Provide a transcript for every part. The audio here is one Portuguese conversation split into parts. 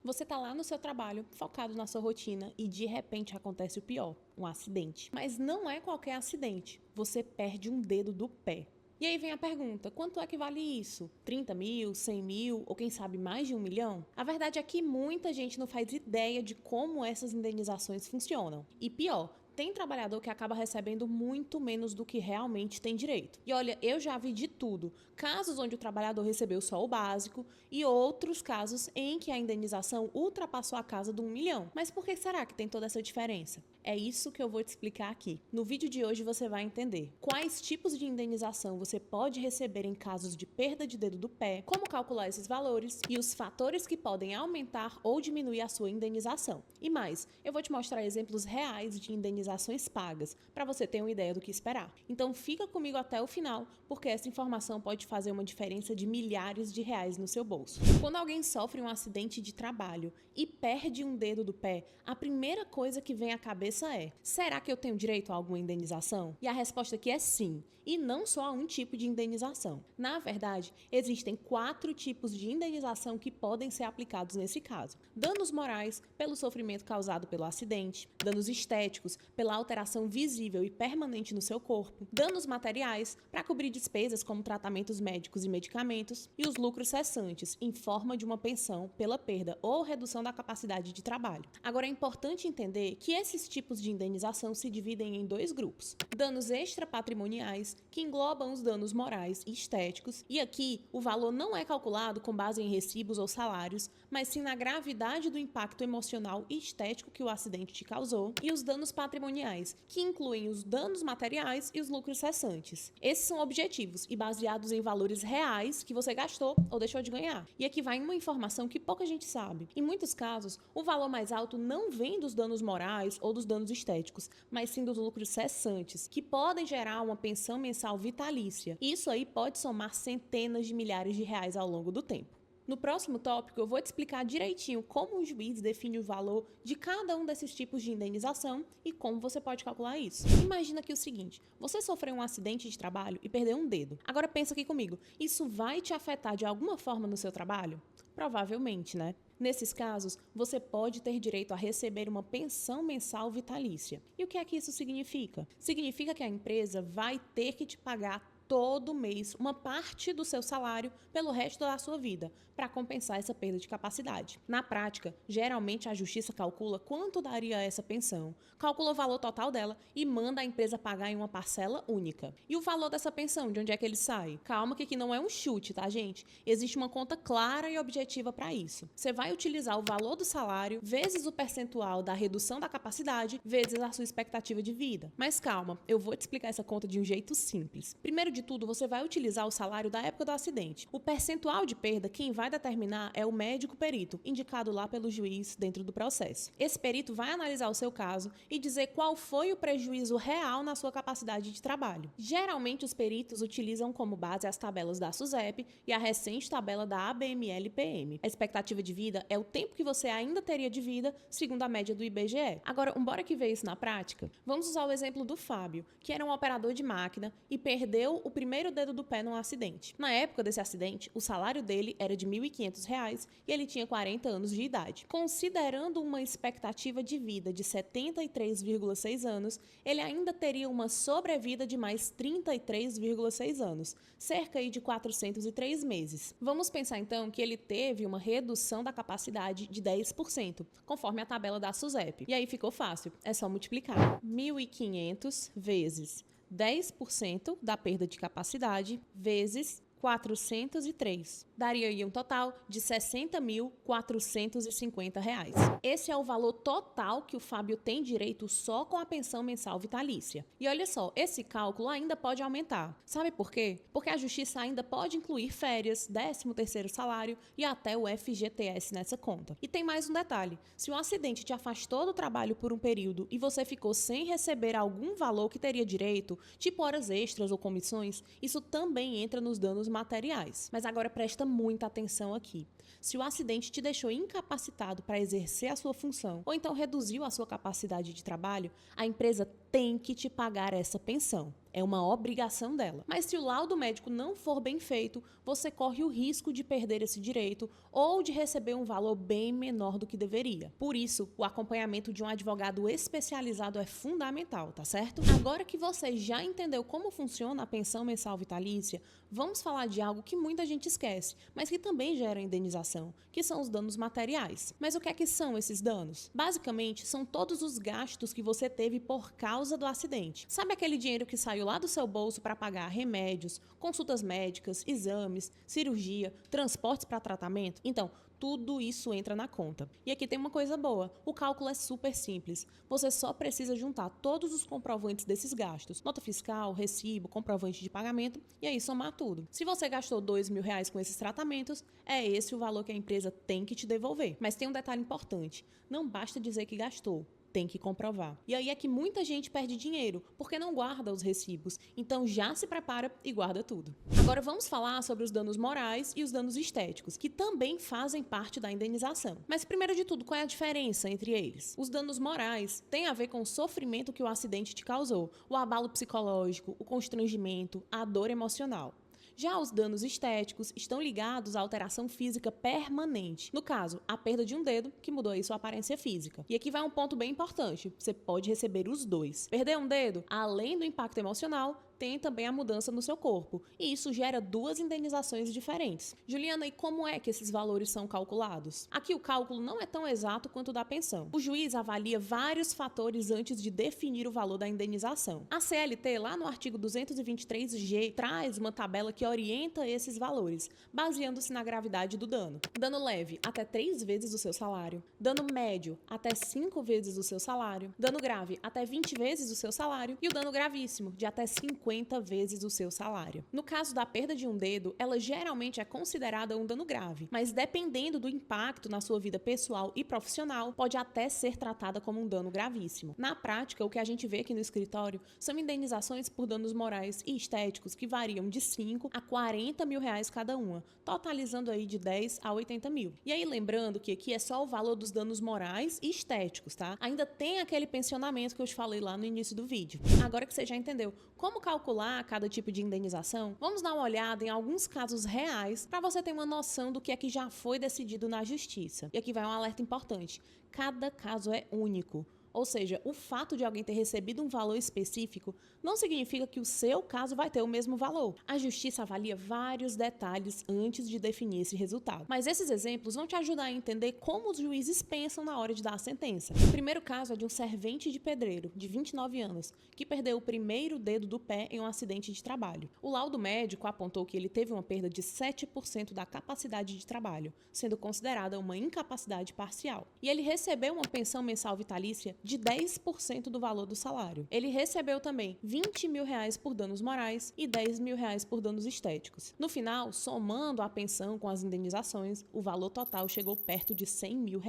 Você tá lá no seu trabalho, focado na sua rotina e de repente acontece o pior, um acidente. Mas não é qualquer acidente, você perde um dedo do pé. E aí vem a pergunta, quanto é que vale isso? 30 mil, 100 mil ou quem sabe mais de 1 milhão? A verdade é que muita gente não faz ideia de como essas indenizações funcionam. E pior, tem trabalhador que acaba recebendo muito menos do que realmente tem direito. E olha, eu já vi de tudo. Casos onde o trabalhador recebeu só o básico e outros casos em que a indenização ultrapassou a casa de 1 milhão. Mas por que será que tem toda essa diferença? É isso que eu vou te explicar aqui. No vídeo de hoje você vai entender quais tipos de indenização você pode receber em casos de perda de dedo do pé, como calcular esses valores e os fatores que podem aumentar ou diminuir a sua indenização. E mais, eu vou te mostrar exemplos reais de indenizações pagas, para você ter uma ideia do que esperar. Então fica comigo até o final, porque essa informação pode fazer uma diferença de milhares de reais no seu bolso. Quando alguém sofre um acidente de trabalho e perde um dedo do pé, a primeira coisa que vem à cabeça é: será que eu tenho direito a alguma indenização? E a resposta aqui é sim, e não só a um tipo de indenização. Na verdade, existem 4 tipos de indenização que podem ser aplicados nesse caso: danos morais, pelo sofrimento causado pelo acidente; danos estéticos, pela alteração visível e permanente no seu corpo; danos materiais, para cobrir despesas como tratamentos médicos e medicamentos; e os lucros cessantes, em forma de uma pensão pela perda ou redução da capacidade de trabalho. Agora é importante entender que esses tipos de indenização se dividem em 2 grupos: danos extrapatrimoniais, que englobam os danos morais e estéticos, e aqui o valor não é calculado com base em recibos ou salários, mas sim na gravidade do impacto emocional e estético que o acidente te causou; e os danos patrimoniais, que incluem os danos materiais e os lucros cessantes. Esses são objetivos e baseados em valores reais que você gastou ou deixou de ganhar. E aqui vai uma informação que pouca gente sabe. Em muitos casos, o valor mais alto não vem dos danos morais ou dos danos estéticos, mas sim dos lucros cessantes, que podem gerar uma pensão mensal vitalícia. Isso aí pode somar centenas de milhares de reais ao longo do tempo. No próximo tópico, eu vou te explicar direitinho como o juiz define o valor de cada um desses tipos de indenização e como você pode calcular isso. Imagina aqui o seguinte: você sofreu um acidente de trabalho e perdeu um dedo. Agora pensa aqui comigo, isso vai te afetar de alguma forma no seu trabalho? Provavelmente, né? Nesses casos, você pode ter direito a receber uma pensão mensal vitalícia. E o que é que isso significa? Significa que a empresa vai ter que te pagar todo mês uma parte do seu salário pelo resto da sua vida, para compensar essa perda de capacidade. Na prática, geralmente a justiça calcula quanto daria essa pensão, calcula o valor total dela e manda a empresa pagar em uma parcela única. E o valor dessa pensão, de onde é que ele sai? Calma que aqui não é um chute, tá, gente? Existe uma conta clara e objetiva para isso. Você vai utilizar o valor do salário vezes o percentual da redução da capacidade vezes a sua expectativa de vida. Mas calma, eu vou te explicar essa conta de um jeito simples. Primeiro de tudo, você vai utilizar o salário da época do acidente. O percentual de perda, quem vai determinar é o médico perito, indicado lá pelo juiz dentro do processo. Esse perito vai analisar o seu caso e dizer qual foi o prejuízo real na sua capacidade de trabalho. Geralmente, os peritos utilizam como base as tabelas da SUSEP e a recente tabela da ABML-PM. A expectativa de vida é o tempo que você ainda teria de vida, segundo a média do IBGE. Agora, bora que ver isso na prática? Vamos usar o exemplo do Fábio, que era um operador de máquina e perdeu o primeiro dedo do pé num acidente. Na época desse acidente, o salário dele era de R$ 1.500 e ele tinha 40 anos de idade. Considerando uma expectativa de vida de 73,6 anos, ele ainda teria uma sobrevida de mais 33,6 anos, cerca de 403 meses. Vamos pensar então que ele teve uma redução da capacidade de 10%, conforme a tabela da SUSEP. E aí ficou fácil, é só multiplicar. 1.500 vezes 10% da perda de capacidade vezes 403. Daria aí um total de R$ 60.450. Esse é o valor total que o Fábio tem direito só com a pensão mensal vitalícia. E olha só, esse cálculo ainda pode aumentar. Sabe por quê? Porque a justiça ainda pode incluir férias, 13º salário e até o FGTS nessa conta. E tem mais um detalhe: se um acidente te afastou do trabalho por um período e você ficou sem receber algum valor que teria direito, tipo horas extras ou comissões, isso também entra nos danos materiais. Mas agora presta muita atenção aqui. Se o acidente te deixou incapacitado para exercer a sua função ou então reduziu a sua capacidade de trabalho, a empresa tem que te pagar essa pensão. É uma obrigação dela. Mas se o laudo médico não for bem feito, você corre o risco de perder esse direito ou de receber um valor bem menor do que deveria. Por isso, o acompanhamento de um advogado especializado é fundamental, tá certo? Agora que você já entendeu como funciona a pensão mensal vitalícia, vamos falar de algo que muita gente esquece, mas que também gera indenização, que são os danos materiais. Mas o que é que são esses danos? Basicamente, são todos os gastos que você teve por causa do acidente. Sabe aquele dinheiro que saiu lá do seu bolso para pagar remédios, consultas médicas, exames, cirurgia, transportes para tratamento? Então, tudo isso entra na conta. E aqui tem uma coisa boa, o cálculo é super simples. Você só precisa juntar todos os comprovantes desses gastos, nota fiscal, recibo, comprovante de pagamento, e aí somar tudo. Se você gastou R$ 2.000 com esses tratamentos, é esse o valor que a empresa tem que te devolver. Mas tem um detalhe importante, não basta dizer que gastou. Tem que comprovar. E aí é que muita gente perde dinheiro, porque não guarda os recibos. Então já se prepara e guarda tudo. Agora vamos falar sobre os danos morais e os danos estéticos, que também fazem parte da indenização. Mas primeiro de tudo, qual é a diferença entre eles? Os danos morais têm a ver com o sofrimento que o acidente te causou, o abalo psicológico, o constrangimento, a dor emocional. Já os danos estéticos estão ligados à alteração física permanente. No caso, a perda de um dedo, que mudou aí sua aparência física. E aqui vai um ponto bem importante, você pode receber os dois. Perder um dedo, além do impacto emocional, tem também a mudança no seu corpo, e isso gera duas indenizações diferentes. Juliana, e como é que esses valores são calculados? Aqui o cálculo não é tão exato quanto o da pensão. O juiz avalia vários fatores antes de definir o valor da indenização. A CLT, lá no artigo 223G, traz uma tabela que orienta esses valores, baseando-se na gravidade do dano. Dano leve, até 3 vezes o seu salário. Dano médio, até 5 vezes o seu salário. Dano grave, até 20 vezes o seu salário. E o dano gravíssimo, de até 50 vezes o seu salário. No caso da perda de um dedo, ela geralmente é considerada um dano grave, mas dependendo do impacto na sua vida pessoal e profissional, pode até ser tratada como um dano gravíssimo. Na prática, o que a gente vê aqui no escritório são indenizações por danos morais e estéticos que variam de 5 a 40 mil reais cada uma, totalizando aí de 10 a 80 mil. E aí lembrando que aqui é só o valor dos danos morais e estéticos, tá? Ainda tem aquele pensionamento que eu te falei lá no início do vídeo. Agora que você já entendeu como calcular cada tipo de indenização, vamos dar uma olhada em alguns casos reais para você ter uma noção do que é que já foi decidido na justiça. E aqui vai um alerta importante: cada caso é único. Ou seja, o fato de alguém ter recebido um valor específico não significa que o seu caso vai ter o mesmo valor. A justiça avalia vários detalhes antes de definir esse resultado. Mas esses exemplos vão te ajudar a entender como os juízes pensam na hora de dar a sentença. O primeiro caso é de um servente de pedreiro, de 29 anos, que perdeu o primeiro dedo do pé em um acidente de trabalho. O laudo médico apontou que ele teve uma perda de 7% da capacidade de trabalho, sendo considerada uma incapacidade parcial. E ele recebeu uma pensão mensal vitalícia de 10% do valor do salário. Ele recebeu também R$ 20 mil por danos morais e R$ 10 mil por danos estéticos. No final, somando a pensão com as indenizações, o valor total chegou perto de R$ 100 mil.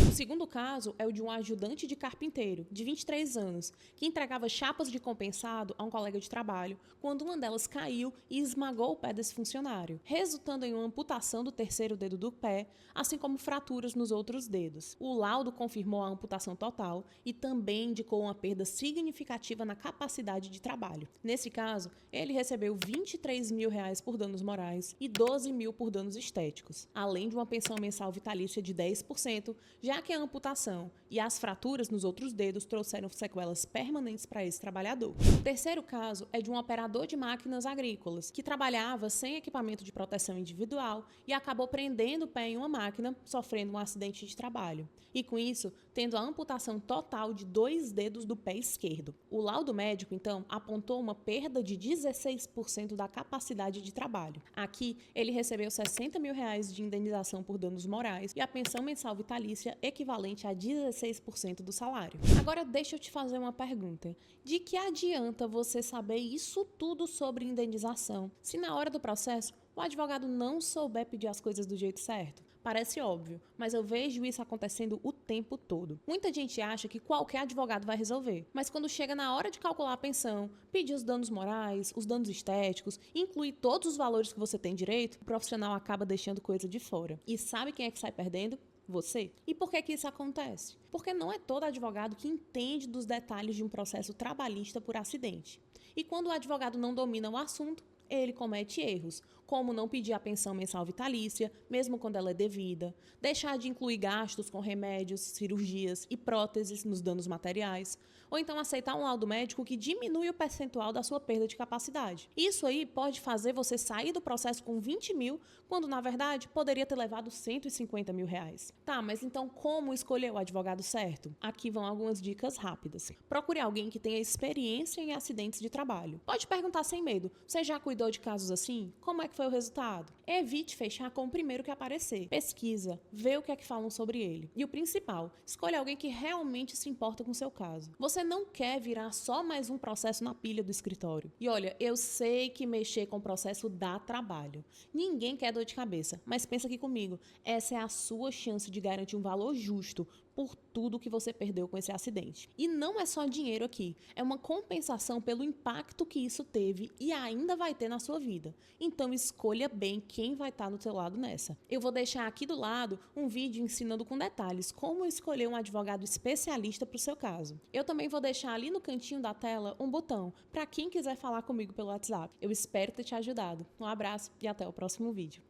O segundo caso é o de um ajudante de carpinteiro, de 23 anos, que entregava chapas de compensado a um colega de trabalho, quando uma delas caiu e esmagou o pé desse funcionário, resultando em uma amputação do terceiro dedo do pé, assim como fraturas nos outros dedos. O laudo confirmou a amputação total e também indicou uma perda significativa na capacidade de trabalho. Nesse caso, ele recebeu R$ 23 mil por danos morais e R$ 12 mil por danos estéticos, além de uma pensão mensal vitalícia de 10%, já que a amputação e as fraturas nos outros dedos trouxeram sequelas permanentes para esse trabalhador. O terceiro caso é de um operador de máquinas agrícolas, que trabalhava sem equipamento de proteção individual e acabou prendendo o pé em uma máquina, sofrendo um acidente de trabalho. E com isso, tendo a amputação total de 2 dedos do pé esquerdo. O laudo médico, então, apontou uma perda de 16% da capacidade de trabalho. Aqui, ele recebeu R$ 60 mil de indenização por danos morais e a pensão mensal vitalícia equivalente a 16% do salário. Agora, deixa eu te fazer uma pergunta. De que adianta você saber isso tudo sobre indenização, se na hora do processo o advogado não souber pedir as coisas do jeito certo? Parece óbvio, mas eu vejo isso acontecendo o tempo todo. Muita gente acha que qualquer advogado vai resolver, mas quando chega na hora de calcular a pensão, pedir os danos morais, os danos estéticos, incluir todos os valores que você tem direito, o profissional acaba deixando coisa de fora. E sabe quem é que sai perdendo? Você. E por que que isso acontece? Porque não é todo advogado que entende dos detalhes de um processo trabalhista por acidente. E quando o advogado não domina o assunto, ele comete erros, como não pedir a pensão mensal vitalícia, mesmo quando ela é devida, deixar de incluir gastos com remédios, cirurgias e próteses nos danos materiais, ou então aceitar um laudo médico que diminui o percentual da sua perda de capacidade. Isso aí pode fazer você sair do processo com 20 mil, quando na verdade poderia ter levado 150 mil reais. Tá, mas então como escolher o advogado certo? Aqui vão algumas dicas rápidas. Procure alguém que tenha experiência em acidentes de trabalho. Pode perguntar sem medo, você já cuidou de casos assim? Como é que foi o resultado? Evite fechar com o primeiro que aparecer. Pesquisa, vê o que é que falam sobre ele. E o principal, escolha alguém que realmente se importa com o seu caso. Você não quer virar só mais um processo na pilha do escritório. E olha, eu sei que mexer com o processo dá trabalho. Ninguém quer dor de cabeça, mas pensa aqui comigo, essa é a sua chance de garantir um valor justo por tudo que você perdeu com esse acidente. E não é só dinheiro aqui, é uma compensação pelo impacto que isso teve e ainda vai ter na sua vida. Então escolha bem quem vai estar no seu lado nessa. Eu vou deixar aqui do lado um vídeo ensinando com detalhes como escolher um advogado especialista para o seu caso. Eu também vou deixar ali no cantinho da tela um botão para quem quiser falar comigo pelo WhatsApp. Eu espero ter te ajudado. Um abraço e até o próximo vídeo.